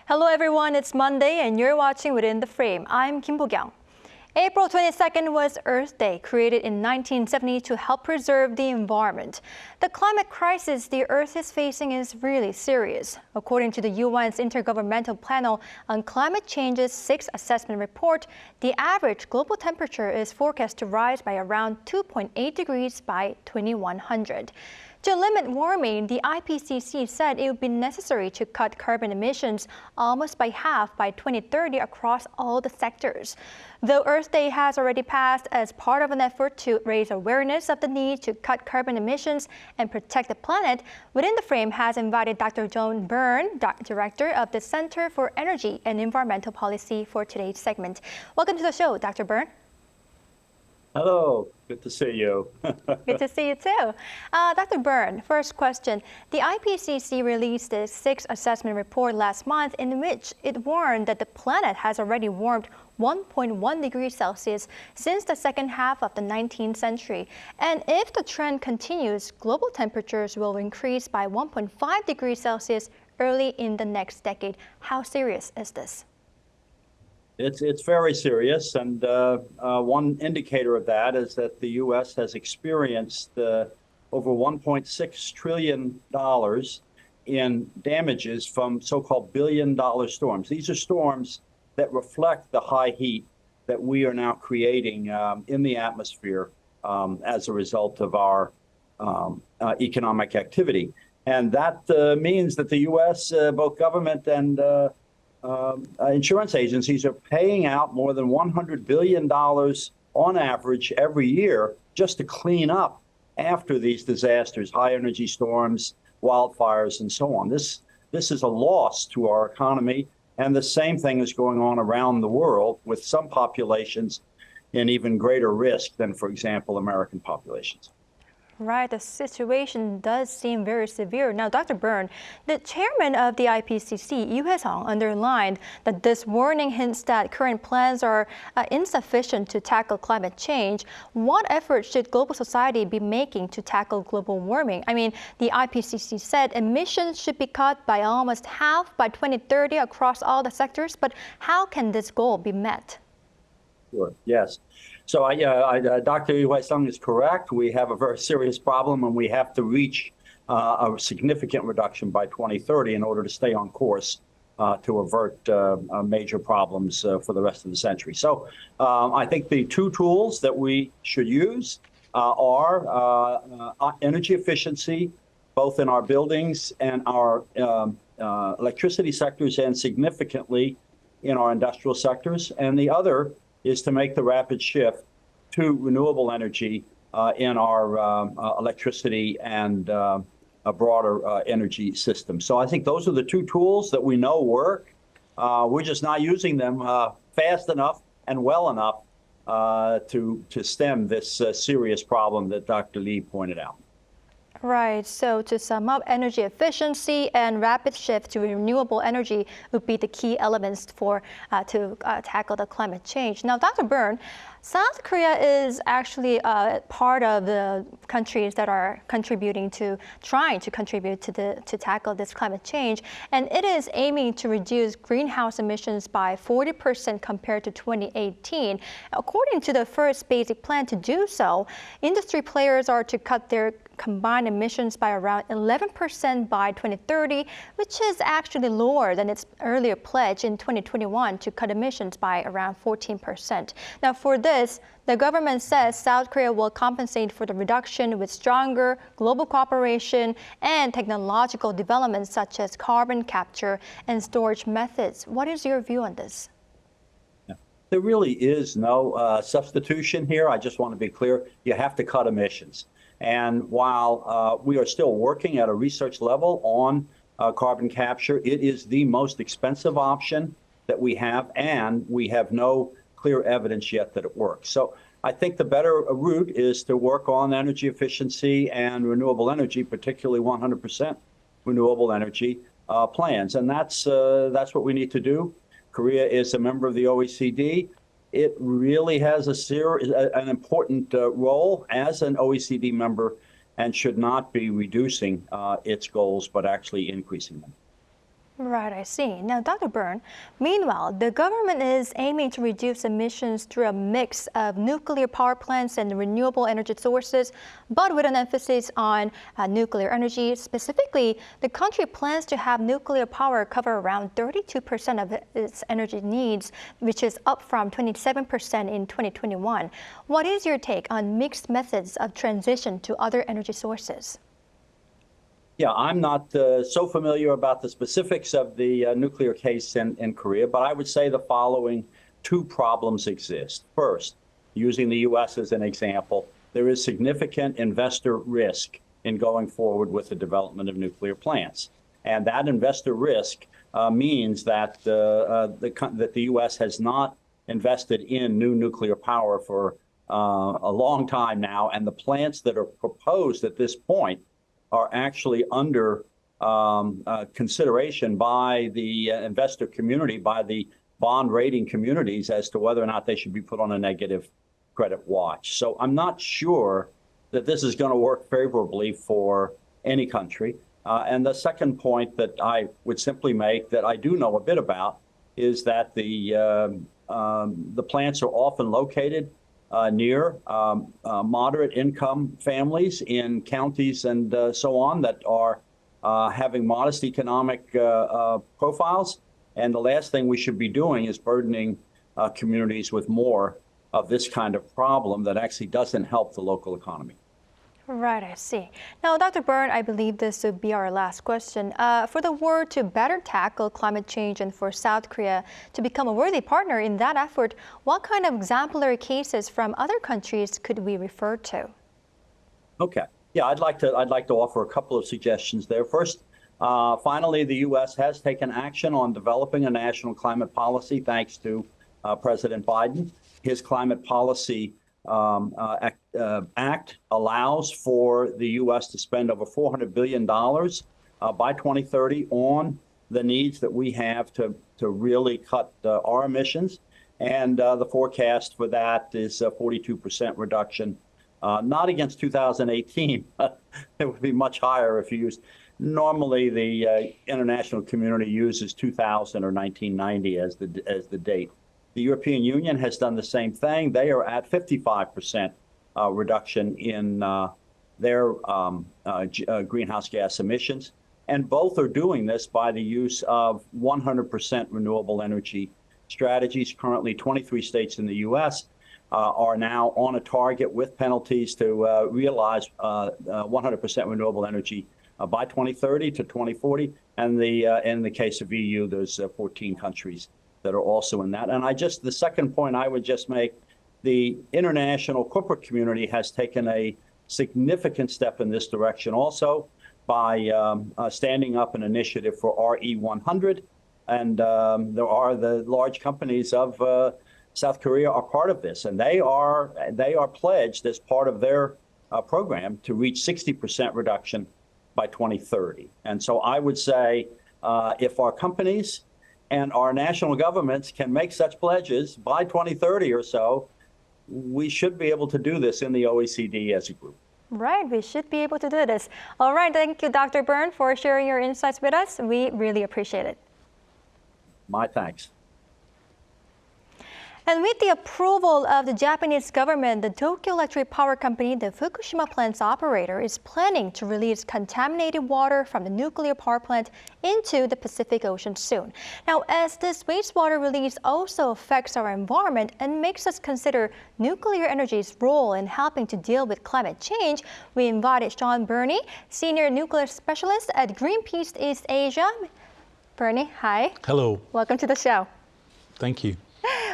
Hello everyone, it's Monday and you're watching Within the Frame. I'm Kim Bo-kyung. April 22nd was Earth Day, created in 1970 to help preserve the environment. The climate crisis the Earth is facing is really serious. According to the UN's Intergovernmental Panel on Climate Change's 6th assessment report, the average global temperature is forecast to rise by around 2.8 degrees by 2100. To limit warming, the IPCC said it would be necessary to cut carbon emissions almost by half by 2030 across all the sectors. Though Earth Day has already passed as part of an effort to raise awareness of the need to cut carbon emissions and protect the planet, Within the Frame has invited Dr. John Byrne, Director of the Center for Energy and Environmental Policy, for today's segment. Welcome to the show, Dr. Byrne. Hello, good to see you. Good to see you too. Dr. Byrne, first question. The IPCC released its 6th assessment report last month in which it warned that the planet has already warmed 1.1 degrees Celsius since the second half of the 19th century. And if the trend continues, global temperatures will increase by 1.5 degrees Celsius early in the next decade. How serious is this? It's very serious, and one indicator of that is that the U.S. has experienced over $1.6 trillion in damages from so-called billion-dollar storms. These are storms that reflect the high heat that we are now creating in the atmosphere as a result of our economic activity. And that means that the U.S., both government and insurance agencies are paying out more than $100 billion on average every year just to clean up after these disasters, high energy storms, wildfires, and so on. This is a loss to our economy, and the same thing is going on around the world with some populations in even greater risk than, for example, American populations. Right, the situation does seem very severe. Now, Dr. Byrne, the chairman of the IPCC, Lee Hye-sung, underlined that this warning hints that current plans are insufficient to tackle climate change. What efforts should global society be making to tackle global warming? I mean, the IPCC said emissions should be cut by almost half by 2030 across all the sectors, but how can this goal be met? Sure, yes. So Dr. Lee Hye-sung is correct. We have a very serious problem, and we have to reach a significant reduction by 2030 in order to stay on course to avert major problems for the rest of the century. So I think the two tools that we should use are energy efficiency, both in our buildings and our electricity sectors, and significantly in our industrial sectors. And the other is to make the rapid shift to renewable energy in our electricity and a broader energy system. So I think those are the two tools that we know work. We're just not using them fast enough and well enough to stem this serious problem that Dr. Lee pointed out. Right. So to sum up, energy efficiency and rapid shift to renewable energy would be the key elements to tackle the climate change. Now, Dr. Byrne, South Korea is actually part of the countries that are trying to contribute to tackle this climate change, and it is aiming to reduce greenhouse emissions by 40% compared to 2018. According to the first basic plan to do so, industry players are to cut their combined emissions by around 11% by 2030, which is actually lower than its earlier pledge in 2021 to cut emissions by around 14%. Now, for this, the government says South Korea will compensate for the reduction with stronger global cooperation and technological developments such as carbon capture and storage methods. What is your view on this? There really is no substitution here. I just want to be clear. You have to cut emissions. And while we are still working at a research level on carbon capture, it is the most expensive option that we have, and we have no clear evidence yet that it works. So I think the better route is to work on energy efficiency and renewable energy, particularly 100% renewable energy plans. And that's what we need to do. Korea is a member of the OECD. It really has an important role as an OECD member and should not be reducing its goals, but actually increasing them. Right, I see. Now, Dr. Byrne, meanwhile, the government is aiming to reduce emissions through a mix of nuclear power plants and renewable energy sources, but with an emphasis on nuclear energy. Specifically, the country plans to have nuclear power cover around 32% of its energy needs, which is up from 27% in 2021. What is your take on mixed methods of transition to other energy sources? Yeah, I'm not so familiar about the specifics of the nuclear case in Korea, but I would say the following two problems exist. First, using the U.S. as an example, there is significant investor risk in going forward with the development of nuclear plants. And that investor risk means that the U.S. has not invested in new nuclear power for a long time now, and the plants that are proposed at this point are actually under consideration by the investor community, by the bond rating communities as to whether or not they should be put on a negative credit watch. So I'm not sure that this is going to work favorably for any country. And the second point that I would simply make that I do know a bit about is that the plants are often located near moderate income families in counties and so on that are having modest economic profiles. And the last thing we should be doing is burdening communities with more of this kind of problem that actually doesn't help the local economy. Right, I see. Now, Dr. Byrne, I believe this would be our last question. For the world to better tackle climate change and for South Korea to become a worthy partner in that effort, what kind of exemplary cases from other countries could we refer to? Okay. Yeah, I'd like to offer a couple of suggestions there. First, finally, the U.S. has taken action on developing a national climate policy, thanks to President Biden. His climate policy Act allows for the U.S. to spend over $400 billion by 2030 on the needs that we have to really cut our emissions. And the forecast for that is a 42% reduction, not against 2018. It would be much higher if you used. Normally, the international community uses 2000 or 1990 as the date. The European Union has done the same thing. They are at 55% reduction in their greenhouse gas emissions. And both are doing this by the use of 100% renewable energy strategies. Currently, 23 states in the U.S. Are now on a target with penalties to realize 100% renewable energy by 2030 to 2040. And in the case of EU, there's 14 countries that are also in that. And the second point I would just make, the international corporate community has taken a significant step in this direction also by standing up an initiative for RE100. And there are the large companies of South Korea are part of this, and they are pledged as part of their program to reach 60% reduction by 2030. And so I would say if our companies and our national governments can make such pledges by 2030 or so, we should be able to do this in the OECD as a group. Right, we should be able to do this. All right, thank you, Dr. Byrne, for sharing your insights with us. We really appreciate it. My thanks. And with the approval of the Japanese government, the Tokyo Electric Power Company, the Fukushima plant's operator, is planning to release contaminated water from the nuclear power plant into the Pacific Ocean soon. Now, as this wastewater release also affects our environment and makes us consider nuclear energy's role in helping to deal with climate change, we invited John Byrne, Senior Nuclear Specialist at Greenpeace East Asia. Byrne, hi. Hello. Welcome to the show. Thank you.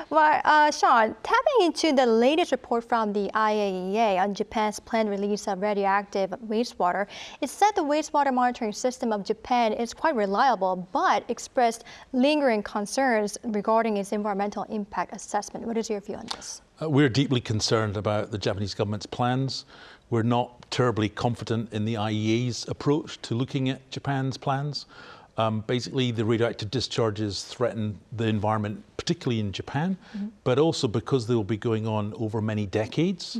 Well, Sean, tapping into the latest report from the IAEA on Japan's planned release of radioactive wastewater, it said the wastewater monitoring system of Japan is quite reliable, but expressed lingering concerns regarding its environmental impact assessment. What is your view on this? We're deeply concerned about the Japanese government's plans. We're not terribly confident in the IAEA's approach to looking at Japan's plans. Basically, the radioactive discharges threaten the environment, particularly in Japan, but also because they will be going on over many decades.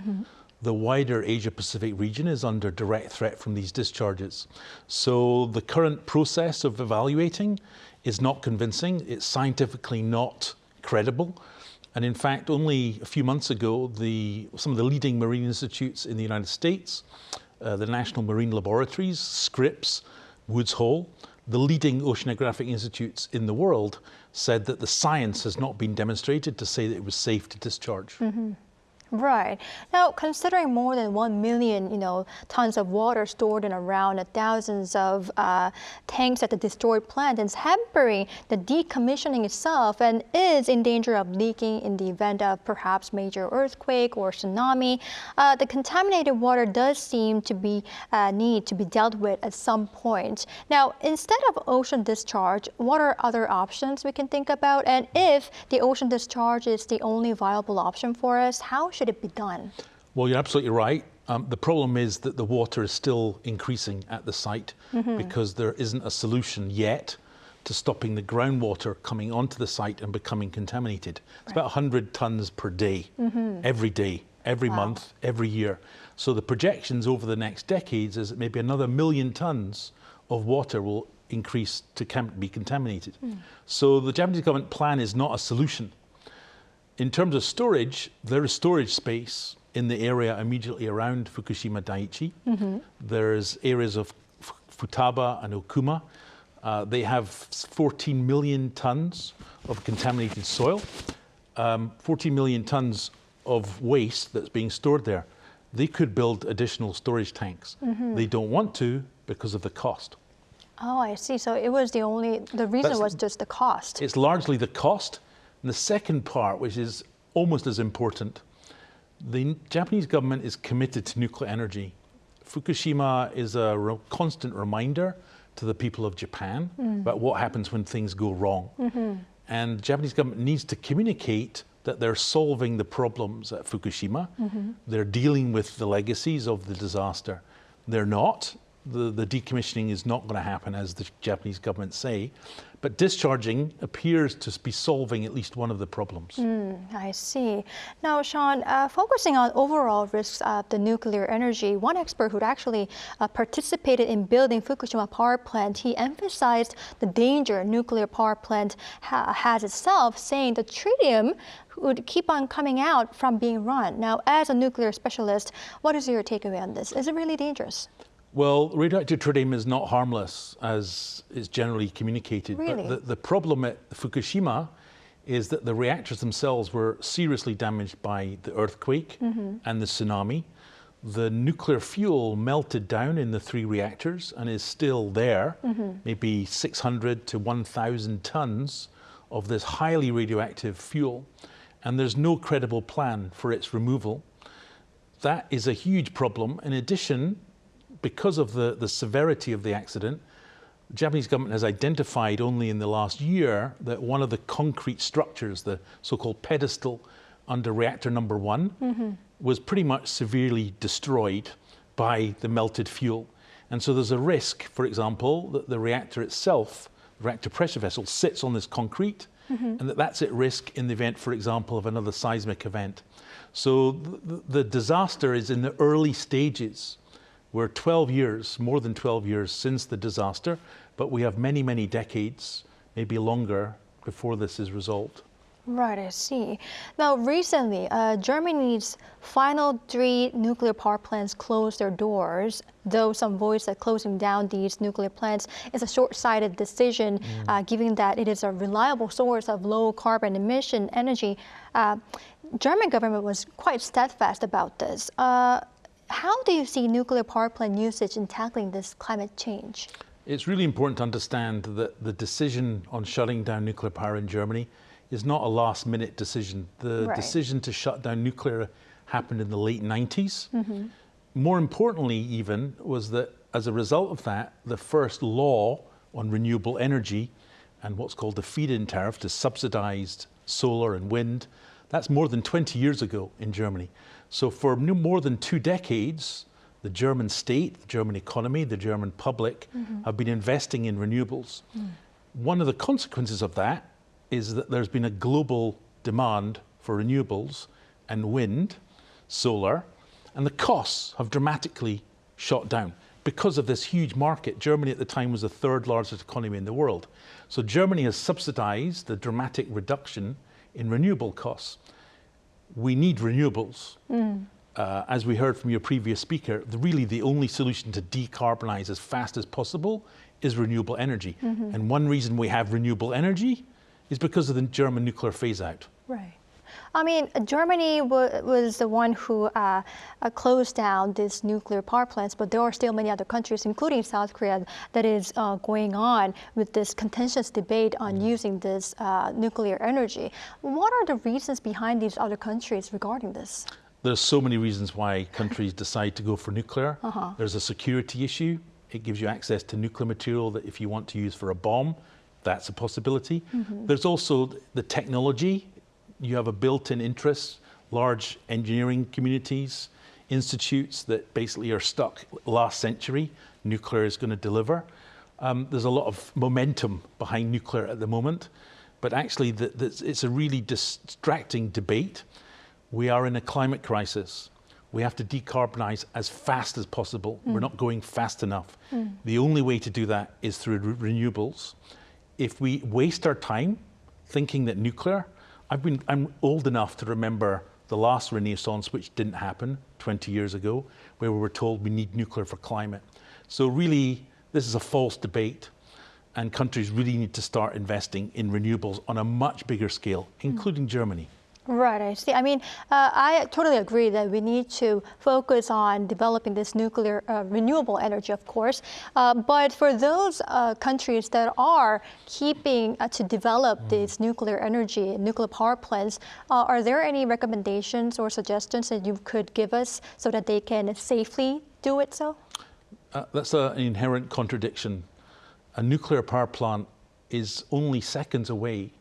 The wider Asia-Pacific region is under direct threat from these discharges. So the current process of evaluating is not convincing. It's scientifically not credible. And in fact, only a few months ago, some of the leading marine institutes in the United States, the National Marine Laboratories, Scripps, Woods Hole, the leading oceanographic institutes in the world said that the science has not been demonstrated to say that it was safe to discharge. Right. Now, considering more than 1 million, tons of water stored in around thousands of tanks at the destroyed plant, it's hampering the decommissioning itself and is in danger of leaking in the event of perhaps major earthquake or tsunami. The contaminated water does seem to be need to be dealt with at some point. Now, instead of ocean discharge, what are other options we can think about? And if the ocean discharge is the only viable option for us, how should it be done? Well, you're absolutely right. The problem is that the water is still increasing at the site because there isn't a solution yet to stopping the groundwater coming onto the site and becoming contaminated. It's about 100 tons per day, every day, every month, every year. So the projections over the next decades is that maybe another 1 million tons of water will increase to be contaminated. So the Japanese government plan is not a solution. In terms of storage, there is storage space in the area immediately around Fukushima Daiichi. There's areas of Futaba and Okuma. They have 14 million tons of contaminated soil, 14 million tons of waste that's being stored there. They could build additional storage tanks. They don't want to because of the cost. Oh, I see. So it was the reason was just the cost. It's largely the cost. And the second part, which is almost as important, the Japanese government is committed to nuclear energy. Fukushima is a constant reminder to the people of Japan about what happens when things go wrong. And the Japanese government needs to communicate that they're solving the problems at Fukushima. They're dealing with the legacies of the disaster. They're not. The decommissioning is not going to happen, as the Japanese government say, but discharging appears to be solving at least one of the problems. I see. Now, Sean, focusing on overall risks of the nuclear energy, one expert who actually participated in building Fukushima power plant, he emphasized the danger nuclear power plant has itself, saying the tritium would keep on coming out from being run. Now, as a nuclear specialist, what is your takeaway on this? Is it really dangerous? Well, radioactive tritium is not harmless, as is generally communicated. Really? But the problem at Fukushima is that the reactors themselves were seriously damaged by the earthquake and the tsunami. The nuclear fuel melted down in the 3 reactors and is still there, maybe 600 to 1,000 tons of this highly radioactive fuel, and there's no credible plan for its removal. That is a huge problem. In addition, because of the severity of the accident, the Japanese government has identified only in the last year that one of the concrete structures, the so-called pedestal under reactor number 1, was pretty much severely destroyed by the melted fuel. And so there's a risk, for example, that the reactor itself, the reactor pressure vessel, sits on this concrete, and that's at risk in the event, for example, of another seismic event. So the disaster is in the early stages. We're 12 years, more than 12 years since the disaster, but we have many, many decades, maybe longer, before this is resolved. Right, I see. Now, recently, Germany's final 3 nuclear power plants closed their doors, though some voice that closing down these nuclear plants is a short-sighted decision, given that it is a reliable source of low-carbon emission energy. German government was quite steadfast about this. How do you see nuclear power plant usage in tackling this climate change? It's really important to understand that the decision on shutting down nuclear power in Germany is not a last-minute decision. The decision to shut down nuclear happened in the late 90s. More importantly, even, was that as a result of that, the first law on renewable energy and what's called the feed-in tariff to subsidize solar and wind, that's more than 20 years ago in Germany. So for more than 2 decades, the German state, the German economy, the German public have been investing in renewables. One of the consequences of that is that there's been a global demand for renewables and wind, solar, and the costs have dramatically shot down because of this huge market. Germany at the time was the third largest economy in the world. So Germany has subsidized the dramatic reduction in renewable costs. We need renewables. As we heard from your previous speaker, really the only solution to decarbonize as fast as possible is renewable energy. And one reason we have renewable energy is because of the German nuclear phase out. Right. I mean, Germany was the one who closed down these nuclear power plants, but there are still many other countries, including South Korea, that is going on with this contentious debate on using this nuclear energy. What are the reasons behind these other countries regarding this? There's so many reasons why countries decide to go for nuclear. There's a security issue. It gives you access to nuclear material that if you want to use for a bomb, that's a possibility. There's also the technology. You have a built-in interest, large engineering communities, institutes that basically are stuck last century. Nuclear is going to deliver. There's a lot of momentum behind nuclear at the moment, but actually it's a really distracting debate. We are in a climate crisis. We have to decarbonize as fast as possible. We're not going fast enough. The only way to do that is through renewables. If we waste our time thinking that nuclear, I'm old enough to remember the last Renaissance, which didn't happen 20 years ago, where we were told we need nuclear for climate. So really, this is a false debate, and countries really need to start investing in renewables on a much bigger scale, including Germany. Right, I see. I mean, I totally agree that we need to focus on developing this nuclear renewable energy, of course. But for those countries that are keeping to develop this nuclear energy, nuclear power plants, are there any recommendations or suggestions that you could give us so that they can safely do it so? That's an inherent contradiction. A nuclear power plant is only seconds away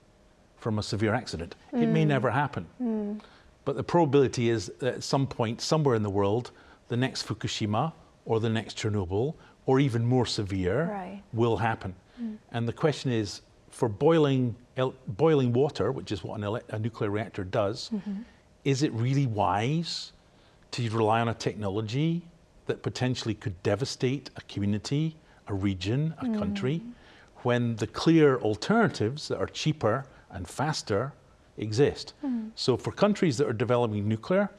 from a severe accident. It may never happen. But the probability is that at some point, somewhere in the world, the next Fukushima or the next Chernobyl, or even more severe, will happen. And the question is, for boiling water, which is what a nuclear reactor does, is it really wise to rely on a technology that potentially could devastate a community, a region, a country, when the clear alternatives that are cheaper and faster exist? So for countries that are developing nuclear,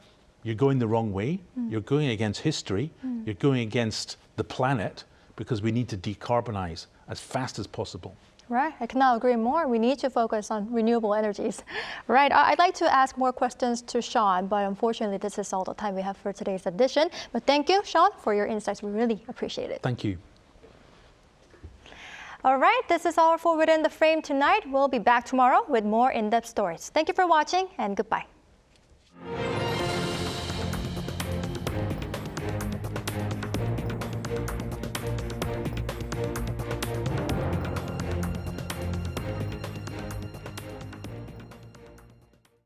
you're going the wrong way. You're going against history. You're going against the planet, because we need to decarbonize as fast as possible. Right, I cannot agree more. We need to focus on renewable energies. Right, I'd like to ask more questions to Sean, but unfortunately this is all the time we have for today's edition. But thank you, Sean, for your insights. We really appreciate it. Thank you. All right, this is all for Within the Frame tonight. We'll be back tomorrow with more in-depth stories. Thank you for watching, and goodbye.